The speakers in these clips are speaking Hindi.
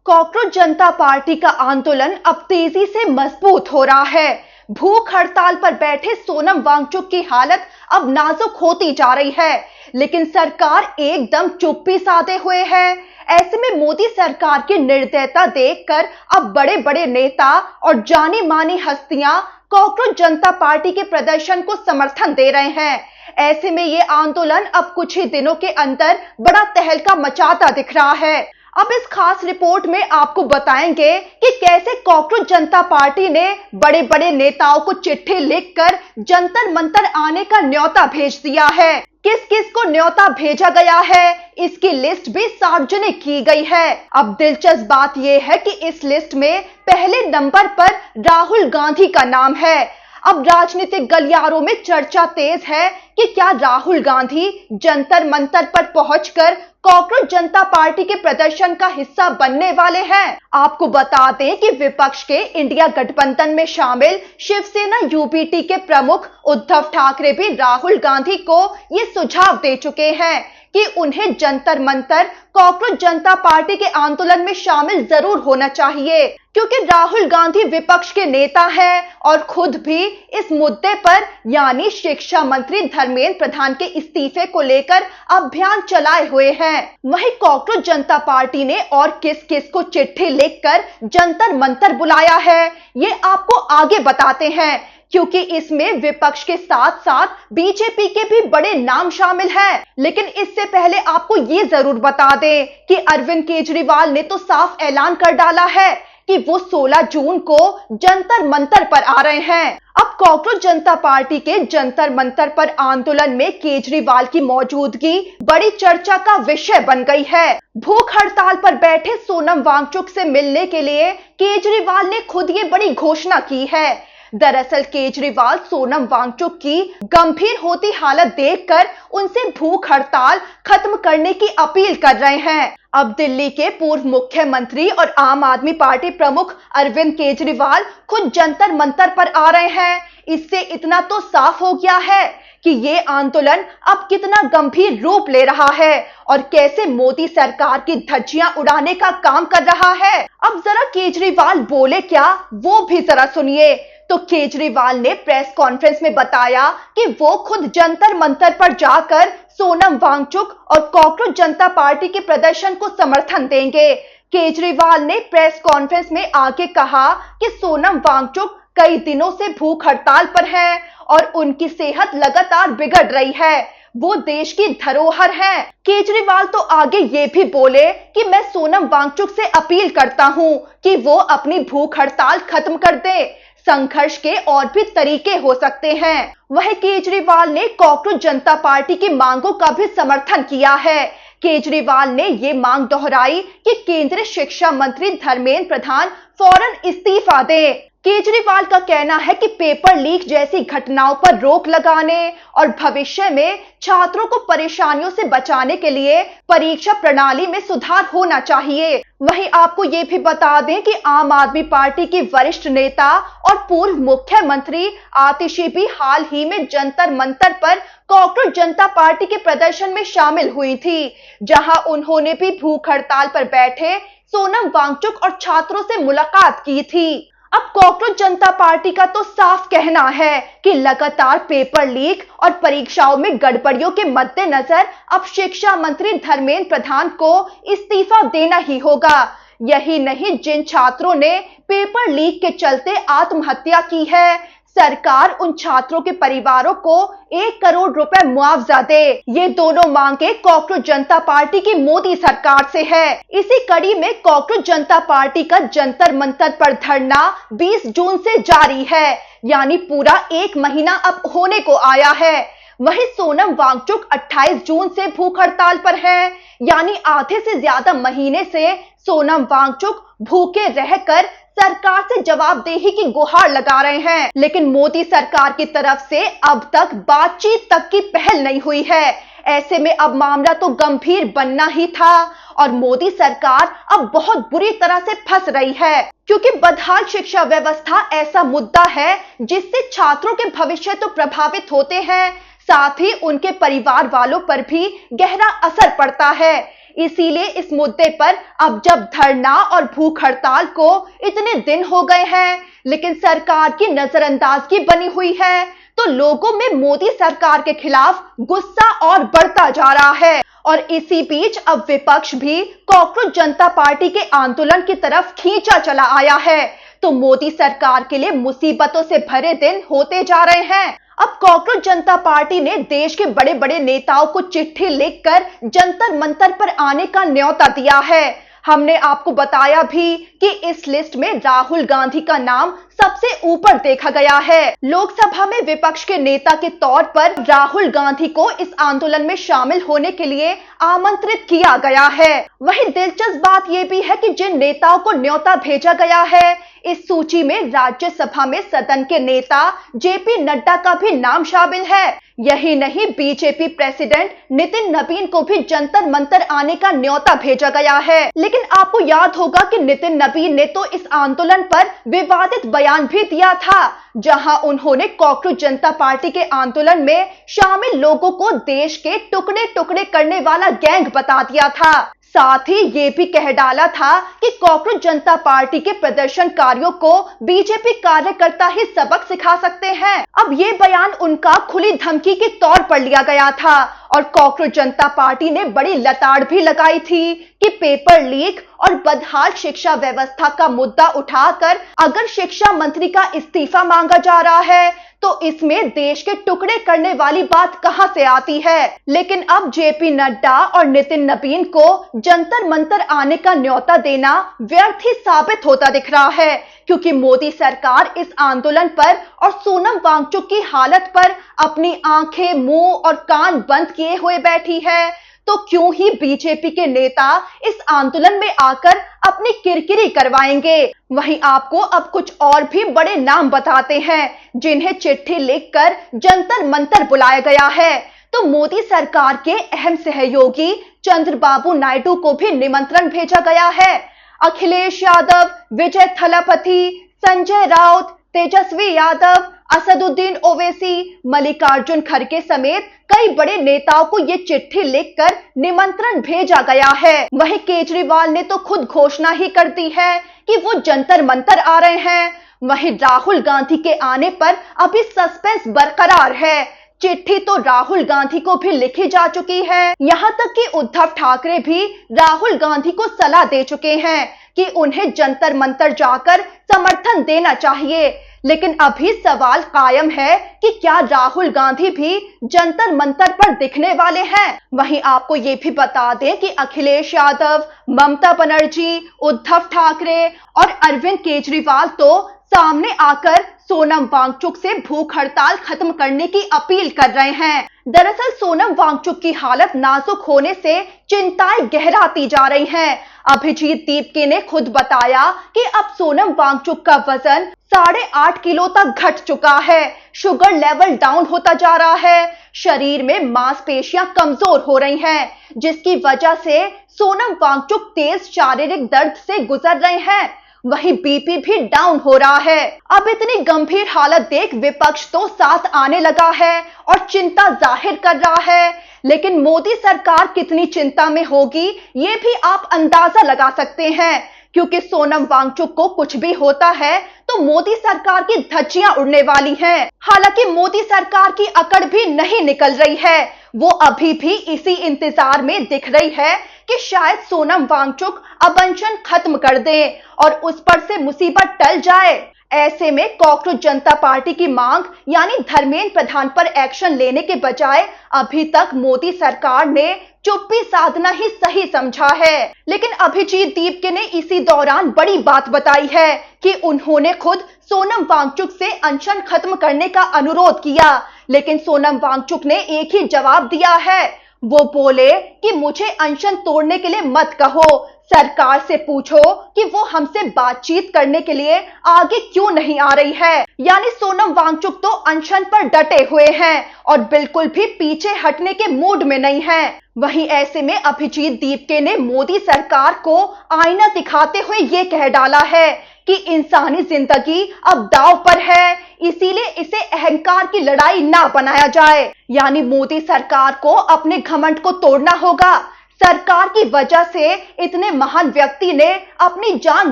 कॉकरोच जनता पार्टी का आंदोलन अब तेजी से मजबूत हो रहा है। भूख हड़ताल पर बैठे सोनम वांगचुक की हालत अब नाजुक होती जा रही है, लेकिन सरकार एकदम चुप्पी साधे हुए है। ऐसे में मोदी सरकार की निर्दयता देखकर अब बड़े बड़े नेता और जानी मानी हस्तियां कॉकरोच जनता पार्टी के प्रदर्शन को समर्थन दे रहे हैं। ऐसे में ये आंदोलन अब कुछ ही दिनों के अंदर बड़ा तहलका मचाता दिख रहा है। अब इस खास रिपोर्ट में आपको बताएंगे कि कैसे कॉकरोच जनता पार्टी ने बड़े बड़े नेताओं को चिट्ठी लिखकर जंतर मंतर आने का न्योता भेज दिया है। किस किस को न्योता भेजा गया है, इसकी लिस्ट भी सार्वजनिक की गई है। अब दिलचस्प बात यह है कि इस लिस्ट में पहले नंबर पर राहुल गांधी का नाम है। अब राजनीतिक गलियारों में चर्चा तेज है कि क्या राहुल गांधी जंतर मंतर पर पहुंचकर कॉकरोच जनता पार्टी के प्रदर्शन का हिस्सा बनने वाले हैं। आपको बता दें कि विपक्ष के इंडिया गठबंधन में शामिल शिवसेना यूबीटी के प्रमुख उद्धव ठाकरे भी राहुल गांधी को ये सुझाव दे चुके हैं कि उन्हें जंतर मंतर कॉकरोच जनता पार्टी के आंदोलन में शामिल जरूर होना चाहिए, क्योंकि राहुल गांधी विपक्ष के नेता हैं और खुद भी इस मुद्दे पर यानी शिक्षा मंत्री धर्मेंद्र प्रधान के इस्तीफे को लेकर अभियान चलाए हुए हैं। वहीं कॉकरोच जनता पार्टी ने और किस किस को चिट्ठी लिखकर जंतर मंतर बुलाया है, ये आपको आगे बताते हैं, क्योंकि इसमें विपक्ष के साथ साथ बीजेपी के भी बड़े नाम शामिल हैं। लेकिन इससे पहले आपको ये जरूर बता दें कि अरविंद केजरीवाल ने तो साफ ऐलान कर डाला है कि वो 16 जून को जंतर मंतर पर आ रहे हैं। अब कॉकरोच जनता पार्टी के जंतर मंतर पर आंदोलन में केजरीवाल की मौजूदगी बड़ी चर्चा का विषय बन गई है। भूख हड़ताल पर बैठे सोनम वांगचुक से मिलने के लिए केजरीवाल ने खुद ये बड़ी घोषणा की है। दरअसल केजरीवाल सोनम वांगचुक की गंभीर होती हालत देखकर उनसे भूख हड़ताल खत्म करने की अपील कर रहे हैं। अब दिल्ली के पूर्व मुख्यमंत्री और आम आदमी पार्टी प्रमुख अरविंद केजरीवाल खुद जंतर मंतर पर आ रहे हैं। इससे इतना तो साफ हो गया है कि ये आंदोलन अब कितना गंभीर रूप ले रहा है और कैसे मोदी सरकार की धज्जियां उड़ाने का काम कर रहा है। अब जरा केजरीवाल बोले क्या, वो भी जरा सुनिए। तो केजरीवाल ने प्रेस कॉन्फ्रेंस में बताया कि वो खुद जंतर मंतर पर जाकर सोनम वांगचुक और कॉकरोच जनता पार्टी के प्रदर्शन को समर्थन देंगे। केजरीवाल ने प्रेस कॉन्फ्रेंस में आगे कहा कि सोनम वांगचुक कई दिनों से भूख हड़ताल पर हैं और उनकी सेहत लगातार बिगड़ रही है। वो देश की धरोहर हैं। केजरीवाल तो आगे ये भी बोले कि मैं सोनम वांगचुक से अपील करता हूं कि वो अपनी भूख हड़ताल खत्म कर दे। संघर्ष के और भी तरीके हो सकते हैं। वहीं केजरीवाल ने कॉकरोच जनता पार्टी की मांगों का भी समर्थन किया है। केजरीवाल ने ये मांग दोहराई कि केंद्रीय शिक्षा मंत्री धर्मेंद्र प्रधान फौरन इस्तीफा दें। केजरीवाल का कहना है कि पेपर लीक जैसी घटनाओं पर रोक लगाने और भविष्य में छात्रों को परेशानियों से बचाने के लिए परीक्षा प्रणाली में सुधार होना चाहिए। वहीं आपको ये भी बता दें कि आम आदमी पार्टी की वरिष्ठ नेता और पूर्व मुख्यमंत्री आतिशी भी हाल ही में जंतर मंतर पर कॉकरोच जनता पार्टी के प्रदर्शन में शामिल हुई थी, जहां उन्होंने भी भूख हड़ताल पर बैठे सोनम वांगचुक और छात्रों से मुलाकात की थी। अब कॉकरोच जनता पार्टी का तो साफ कहना है कि लगातार पेपर लीक और परीक्षाओं में गड़बड़ियों के मद्देनजर अब शिक्षा मंत्री धर्मेंद्र प्रधान को इस्तीफा देना ही होगा। यही नहीं, जिन छात्रों ने पेपर लीक के चलते आत्महत्या की है, सरकार उन छात्रों के परिवारों को 1 करोड़ रुपए मुआवजा दे। ये दोनों मांगे कॉकरोच जनता पार्टी की मोदी सरकार से है। इसी कड़ी में कॉकरोच जनता पार्टी का जंतर मंतर पर धरना 20 जून से जारी है, यानी पूरा 1 महीना अब होने को आया है। वहीं सोनम वांगचुक 28 जून से भूख हड़ताल पर है, यानी आधे से ज्यादा महीने से सोनम वांगचुक भूखे रहकर सरकार से जवाबदेही की गुहार लगा रहे हैं। लेकिन मोदी सरकार की तरफ से अब तक बातचीत तक की पहल नहीं हुई है। ऐसे में अब मामला तो गंभीर बनना ही था और मोदी सरकार अब बहुत बुरी तरह से फंस रही है, क्योंकि बदहाल शिक्षा व्यवस्था ऐसा मुद्दा है जिससे छात्रों के भविष्य तो प्रभावित होते हैं, साथ ही उनके परिवार वालों पर भी गहरा असर पड़ता है। इसीलिए इस मुद्दे पर अब जब धरना और भूख हड़ताल को इतने दिन हो गए हैं, लेकिन सरकार की नजरअंदाजगी बनी हुई है, तो लोगों में मोदी सरकार के खिलाफ गुस्सा और बढ़ता जा रहा है। और इसी बीच अब विपक्ष भी कॉकरोच जनता पार्टी के आंदोलन की तरफ खींचा चला आया है। तो मोदी सरकार के लिए मुसीबतों से भरे दिन होते जा रहे हैं। अब कॉकरोच जनता पार्टी ने देश के बड़े बड़े नेताओं को चिट्ठी लिखकर जंतर मंतर पर आने का न्योता दिया है। हमने आपको बताया भी कि इस लिस्ट में राहुल गांधी का नाम सबसे ऊपर देखा गया है। लोकसभा में विपक्ष के नेता के तौर पर राहुल गांधी को इस आंदोलन में शामिल होने के लिए आमंत्रित किया गया है। वहीं दिलचस्प बात यह भी है कि जिन नेताओं को न्योता भेजा गया है, इस सूची में राज्यसभा में सदन के नेता जेपी नड्डा का भी नाम शामिल है। यही नहीं, बीजेपी प्रेसिडेंट नितिन नबीन को भी जंतर मंतर आने का न्योता भेजा गया है। लेकिन आपको याद होगा कि नितिन नबीन ने तो इस आंदोलन पर विवादित बयान भी दिया था, जहां उन्होंने कॉकरोच जनता पार्टी के आंदोलन में शामिल लोगों को देश के टुकड़े टुकड़े करने वाला गैंग बता दिया था। साथ ही ये भी कह डाला था कि कॉकरोच जनता पार्टी के प्रदर्शनकारियों को बीजेपी कार्यकर्ता ही सबक सिखा सकते हैं। अब ये बयान उनका खुली धमकी के तौर पर लिया गया था और कॉकरोच जनता पार्टी ने बड़ी लताड़ भी लगाई थी कि पेपर लीक और बदहाल शिक्षा व्यवस्था का मुद्दा उठाकर अगर शिक्षा मंत्री का इस्तीफा मांगा जा रहा है, तो इसमें देश के टुकड़े करने वाली बात कहां से आती है। लेकिन अब जेपी नड्डा और नितिन नबीन को जंतर मंतर आने का न्योता देना व्यर्थ ही साबित होता दिख रहा है, क्योंकि मोदी सरकार इस आंदोलन पर और सोनम वांगचुक की हालत पर अपनी आंखें, मुंह और कान बंद किए हुए बैठी है। तो क्यों ही बीजेपी के नेता इस आंदोलन में आकर अपनी किरकिरी करवाएंगे। वहीं आपको अब कुछ और भी बड़े नाम बताते हैं जिन्हें चिट्ठी लिखकर जंतर मंतर बुलाया गया है। तो मोदी सरकार के अहम सहयोगी चंद्रबाबू नायडू को भी निमंत्रण भेजा गया है। अखिलेश यादव, विजय थलापति, संजय राउत, तेजस्वी यादव, असदुद्दीन ओवैसी, मल्लिकार्जुन खड़गे समेत कई बड़े नेताओं को ये चिट्ठी लिखकर निमंत्रण भेजा गया है। वहीं केजरीवाल ने तो खुद घोषणा ही कर दी है कि वो जंतर मंतर आ रहे हैं। वहीं राहुल गांधी के आने पर अभी सस्पेंस बरकरार है। चिट्ठी तो राहुल गांधी को भी लिखी जा चुकी है। यहाँ तक कि उद्धव ठाकरे भी राहुल गांधी को सलाह दे चुके हैं कि उन्हें जंतर मंतर जाकर समर्थन देना चाहिए। लेकिन अभी सवाल कायम है कि क्या राहुल गांधी भी जंतर मंतर पर दिखने वाले हैं। वहीं आपको ये भी बता दें कि अखिलेश यादव, ममता बनर्जी, उद्धव ठाकरे और अरविंद केजरीवाल तो सामने आकर सोनम वांगचुक से भूख हड़ताल खत्म करने की अपील कर रहे हैं। दरअसल सोनम वांगचुक की हालत नाजुक होने से चिंताएं गहराती जा रही हैं। अभिजीत दीपके ने खुद बताया कि अब सोनम वांगचुक का वजन 8.5 किलो तक घट चुका है। शुगर लेवल डाउन होता जा रहा है। शरीर में मांसपेशियां कमजोर हो रही हैं, जिसकी वजह से सोनम वांगचुक तेज शारीरिक दर्द से गुजर रहे हैं। वहीं बीपी भी डाउन हो रहा है। अब इतनी गंभीर हालत देख विपक्ष तो साथ आने लगा है और चिंता जाहिर कर रहा है। लेकिन मोदी सरकार कितनी चिंता में होगी, ये भी आप अंदाजा लगा सकते हैं, क्योंकि सोनम वांगचुक को कुछ भी होता है तो मोदी सरकार की धज्जियां उड़ने वाली हैं। हालांकि मोदी सरकार की अकड़ भी नहीं निकल रही है। वो अभी भी इसी इंतजार में दिख रही है कि शायद सोनम वांगचुक अनशन खत्म कर दें और उस पर से मुसीबत टल जाए। ऐसे में कॉकरोच जनता पार्टी की मांग यानी धर्मेंद्र प्रधान पर एक्शन लेने के बजाय अभी तक मोदी सरकार ने चुप्पी साधना ही सही समझा है। लेकिन अभिजीत दीपके ने इसी दौरान बड़ी बात बताई है कि उन्होंने खुद सोनम वांगचुक से अनशन खत्म करने का अनुरोध किया, लेकिन सोनम वांगचुक ने एक ही जवाब दिया है। वो बोले कि मुझे अनशन तोड़ने के लिए मत कहो, सरकार से पूछो कि वो हमसे बातचीत करने के लिए आगे क्यों नहीं आ रही है। यानी सोनम वांगचुक तो अनशन पर डटे हुए हैं और बिल्कुल भी पीछे हटने के मूड में नहीं है। वहीं ऐसे में अभिजीत दीपके ने मोदी सरकार को आईना दिखाते हुए ये कह डाला है कि इंसानी जिंदगी अब दांव पर है, इसीलिए इसे अहंकार की लड़ाई ना बनाया जाए। यानी मोदी सरकार को अपने घमंड को तोड़ना होगा। सरकार की वजह से इतने महान व्यक्ति ने अपनी जान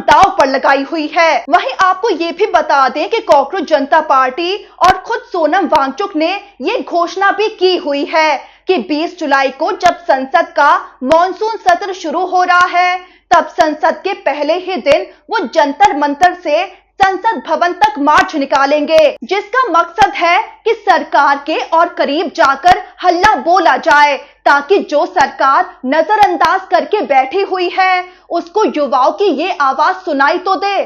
दांव पर लगाई हुई है। वहीं आपको ये भी बता दें कि कॉकरोच जनता पार्टी और खुद सोनम वांगचुक ने ये घोषणा भी की हुई है कि 20 जुलाई को जब संसद का मॉनसून सत्र शुरू हो रहा है, तब संसद के पहले ही दिन वो जंतर मंतर से संसद भवन तक मार्च निकालेंगे, जिसका मकसद है कि सरकार के और करीब जाकर हल्ला बोला जाए, ताकि जो सरकार नजरअंदाज करके बैठी हुई है उसको युवाओं की ये आवाज सुनाई तो दे।